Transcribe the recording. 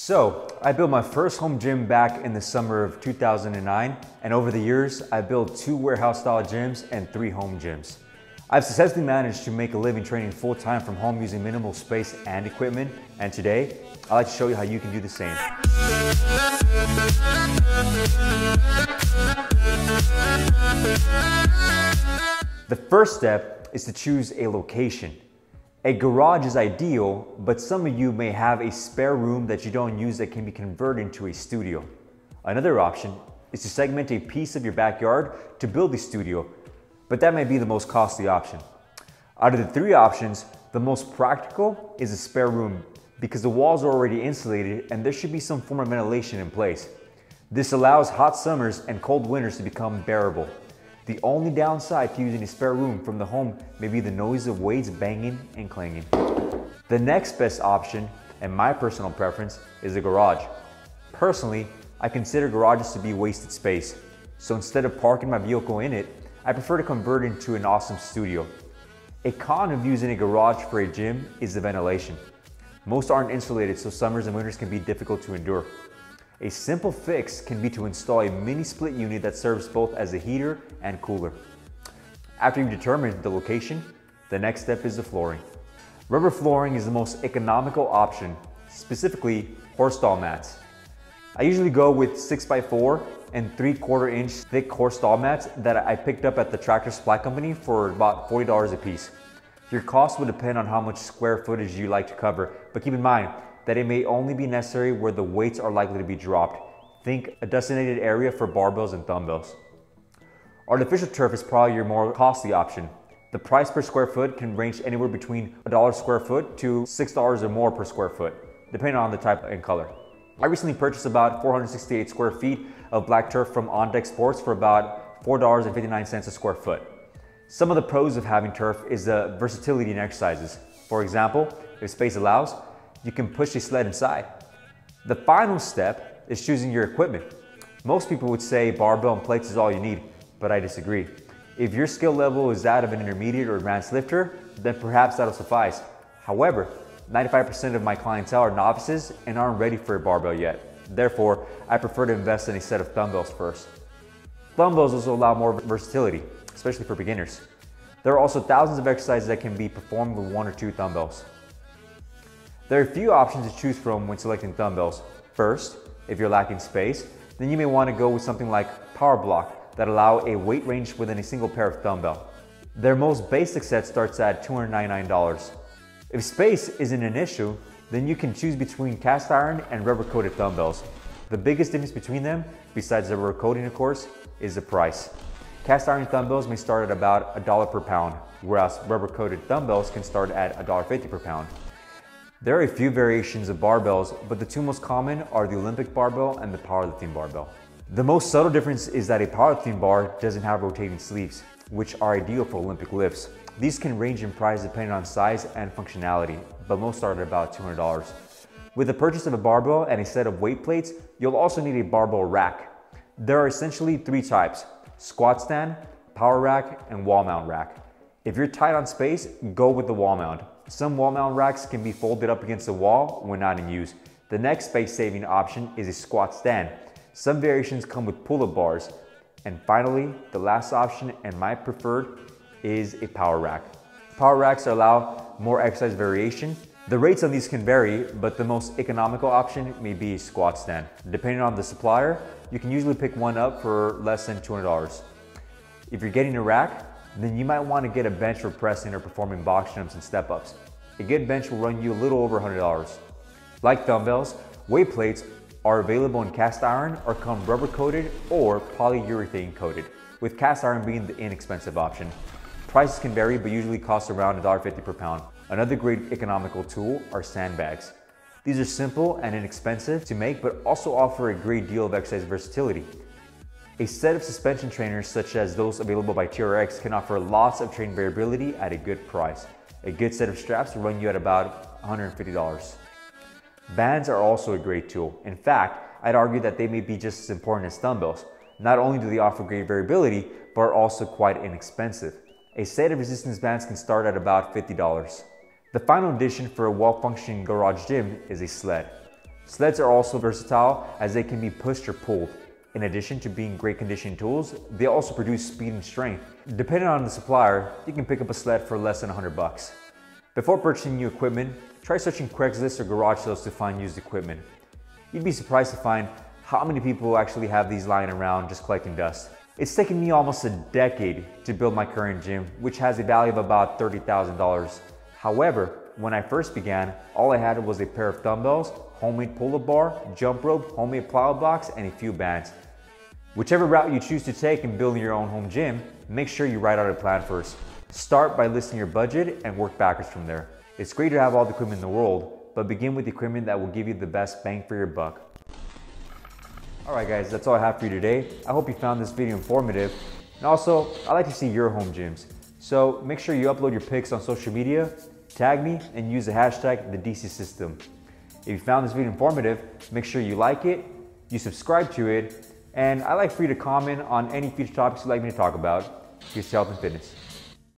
So, I built my first home gym back in the summer of 2009, and over the years, I built 2 warehouse-style gyms and 3 home gyms. I've successfully managed to make a living training full-time from home using minimal space and equipment, and today, I'd like to show you how you can do the same. The first step is to choose a location. A garage is ideal, but some of you may have a spare room that you don't use that can be converted into a studio. Another option is to segment a piece of your backyard to build a studio, but that may be the most costly option. Out of the 3 options, the most practical is a spare room because the walls are already insulated and there should be some form of ventilation in place. This allows hot summers and cold winters to become bearable. The only downside to using a spare room from the home may be the noise of weights banging and clanging. The next best option, and my personal preference, is a garage. Personally, I consider garages to be wasted space, so instead of parking my vehicle in it, I prefer to convert it into an awesome studio. A con of using a garage for a gym is the ventilation. Most aren't insulated, so summers and winters can be difficult to endure. A simple fix can be to install a mini split unit that serves both as a heater and cooler. After you've determined the location, the next step is the flooring. Rubber flooring is the most economical option, specifically horse stall mats. I usually go with 6x4 and 3/4 inch thick horse stall mats that I picked up at the Tractor Supply Company for about $40 a piece. Your cost will depend on how much square footage you like to cover, but keep in mind that it may only be necessary where the weights are likely to be dropped. Think a designated area for barbells and dumbbells. Artificial turf is probably your more costly option. The price per square foot can range anywhere between $1 square foot to $6 or more per square foot, depending on the type and color. I recently purchased about 468 square feet of black turf from On Deck Sports for about $4.59 a square foot. Some of the pros of having turf is the versatility in exercises. For example, if space allows, you can push a sled inside. The final step is choosing your equipment. Most people would say barbell and plates is all you need, but I disagree. If your skill level is that of an intermediate or advanced lifter, then perhaps that'll suffice. However, 95% of my clientele are novices and aren't ready for a barbell yet. Therefore, I prefer to invest in a set of dumbbells first. Dumbbells also allow more versatility, especially for beginners. There are also thousands of exercises that can be performed with 1 or 2 dumbbells. There are a few options to choose from when selecting dumbbells. First, if you're lacking space, then you may want to go with something like Power Block that allow a weight range within a single pair of dumbbell. Their most basic set starts at $299. If space isn't an issue, then you can choose between cast iron and rubber coated dumbbells. The biggest difference between them, besides the rubber coating of course, is the price. Cast iron dumbbells may start at about $1 per pound, whereas rubber coated dumbbells can start at $1.50 per pound. There are a few variations of barbells, but the 2 most common are the Olympic barbell and the powerlifting barbell. The most subtle difference is that a powerlifting bar doesn't have rotating sleeves, which are ideal for Olympic lifts. These can range in price depending on size and functionality, but most start at about $200. With the purchase of a barbell and a set of weight plates, you'll also need a barbell rack. There are essentially 3 types: squat stand, power rack, and wall mount rack. If you're tight on space, go with the wall mount. Some wall mount racks can be folded up against the wall when not in use. The next space-saving option is a squat stand. Some variations come with pull-up bars. And finally, the last option, and my preferred, is a power rack. Power racks allow more exercise variation. The rates on these can vary, but the most economical option may be a squat stand. Depending on the supplier, you can usually pick one up for less than $200. If you're getting a rack, then you might want to get a bench for pressing or performing box jumps and step-ups. A good bench will run you a little over $100. Like dumbbells, weight plates are available in cast iron or come rubber coated or polyurethane coated, with cast iron being the inexpensive option. Prices can vary, but usually cost around $1.50 per pound. Another great economical tool are sandbags. These are simple and inexpensive to make, but also offer a great deal of exercise versatility. A set of suspension trainers such as those available by TRX can offer lots of train variability at a good price. A good set of straps will run you at about $150. Bands are also a great tool. In fact, I'd argue that they may be just as important as dumbbells. Not only do they offer great variability, but are also quite inexpensive. A set of resistance bands can start at about $50. The final addition for a well-functioning garage gym is a sled. Sleds are also versatile as they can be pushed or pulled. In addition to being great conditioning tools, they also produce speed and strength. Depending on the supplier, you can pick up a sled for less than $100. Before purchasing new equipment, try searching Craigslist or garage sales to find used equipment. You'd be surprised to find how many people actually have these lying around just collecting dust. It's taken me almost a decade to build my current gym, which has a value of about $30,000. However, when I first began, all I had was a pair of dumbbells, homemade pull-up bar, jump rope, homemade plyo box, and a few bands. Whichever route you choose to take in building your own home gym, make sure you write out a plan first. Start by listing your budget and work backwards from there. It's great to have all the equipment in the world, but begin with the equipment that will give you the best bang for your buck. Alright guys, that's all I have for you today. I hope you found this video informative. And also, I like to see your home gyms. So make sure you upload your pics on social media, tag me, and use the hashtag #TheDC If you found this video informative, make sure you like it, you subscribe to it, and I'd like for you to comment on any future topics you'd like me to talk about. Here's to health and fitness.